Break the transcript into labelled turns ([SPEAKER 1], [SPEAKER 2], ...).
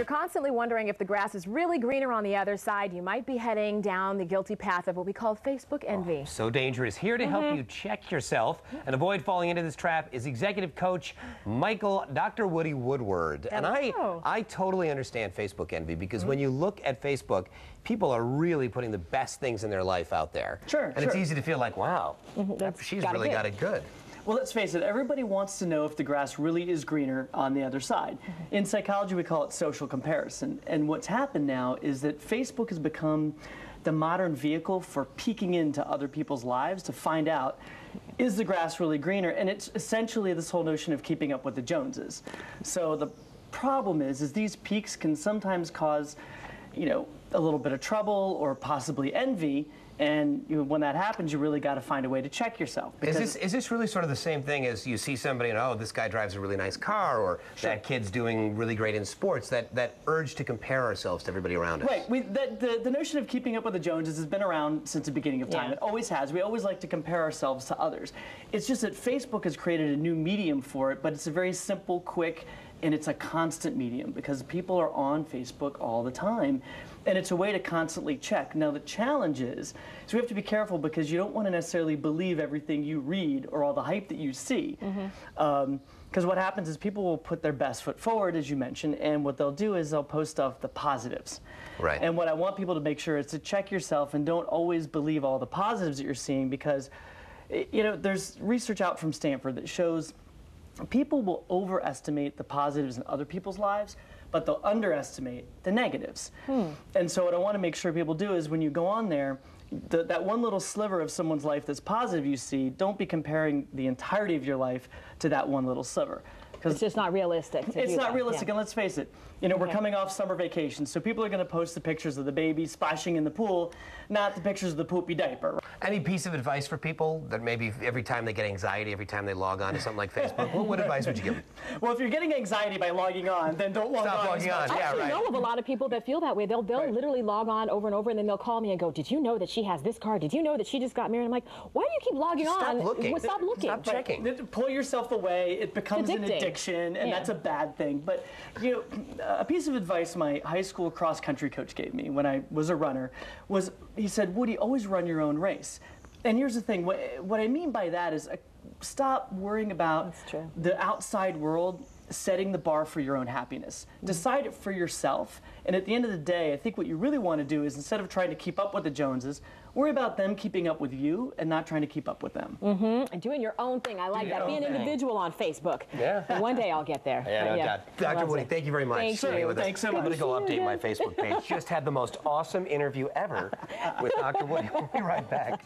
[SPEAKER 1] you're constantly wondering if the grass is really greener on the other side, you might be heading down the guilty path of what we call Facebook envy.
[SPEAKER 2] Oh, so dangerous. Here to help you check yourself and avoid falling into this trap is executive coach Dr. Woody Woodward. And I totally understand Facebook envy because when you look at Facebook, people are really putting the best things in their life out there. And it's easy to feel like, wow, she's really got it good.
[SPEAKER 3] Well, let's face it, everybody wants to know if the grass really is greener on the other side. In psychology, we call it social comparison. And what's happened now is that Facebook has become the modern vehicle for peeking into other people's lives to find out, is the grass really greener? And it's essentially this whole notion of keeping up with the Joneses. So the problem is these peaks can sometimes cause, you know, a little bit of trouble or possibly envy. And when that happens, you really got to find a way to check yourself.
[SPEAKER 2] Is this really sort of the same thing as you see somebody and, oh, this guy drives a really nice car, or that kid's doing really great in sports, that urge to compare ourselves to everybody around us?
[SPEAKER 3] Right. The notion of keeping up with the Joneses has been around since the beginning of time. It always has. We always like to compare ourselves to others. It's just that Facebook has created a new medium for it, but it's a very simple, quick, and it's a constant medium because people are on Facebook all the time. And it's a way to constantly check. Now, the challenge is, so we have to be careful because you don't want to necessarily believe everything you read or all the hype that you see. Because what happens is people will put their best foot forward, as you mentioned, and what they'll do is they'll post off the positives. And what I want people to make sure is to check yourself and don't always believe all the positives that you're seeing because, you know, there's research out from Stanford that shows people will overestimate the positives in other people's lives, but they'll underestimate the negatives. And so what I want to make sure people do is when you go on there, that one little sliver of someone's life that's positive you see, don't be comparing the entirety of your life to that one little sliver.
[SPEAKER 4] It's just not realistic.
[SPEAKER 3] It's not realistic, and let's face it, you know, we're coming off summer vacation, so people are going to post the pictures of the baby splashing in the pool, not the pictures of the poopy diaper.
[SPEAKER 2] Any piece of advice for people that maybe every time they get anxiety, every time they log on to something like Facebook, what advice would you give them?
[SPEAKER 3] Well, if you're getting anxiety by logging on, then don't log on.
[SPEAKER 2] Stop logging on.
[SPEAKER 4] I actually know of a lot of people that feel that way. They'll literally log on over and over, and then they'll call me and go, "Did you know that she has this car? Did you know that she just got married?" I'm like, "Why do you keep logging on?
[SPEAKER 2] Stop looking.
[SPEAKER 4] Stop looking.
[SPEAKER 2] Stop checking."
[SPEAKER 3] Pull yourself away. It becomes an addiction, and that's a bad thing. But you know, a piece of advice my high school cross country coach gave me when I was a runner was, he said, "Woody, always run your own race." And here's the thing, what I mean by that is stop worrying about the outside world setting the bar for your own happiness. Decide it for yourself, and at the end of the day, I think what you really want to do is instead of trying to keep up with the Joneses, worry about them keeping up with you and not trying to keep up with them.
[SPEAKER 4] And doing your own thing. I like that. Be an individual on Facebook. And one day I'll get there.
[SPEAKER 2] Dr. Woody, thank you very much.
[SPEAKER 3] Thanks so much.
[SPEAKER 2] I'm going to go update my Facebook page. Just had the most awesome interview ever with Dr. Woody. We'll be right back.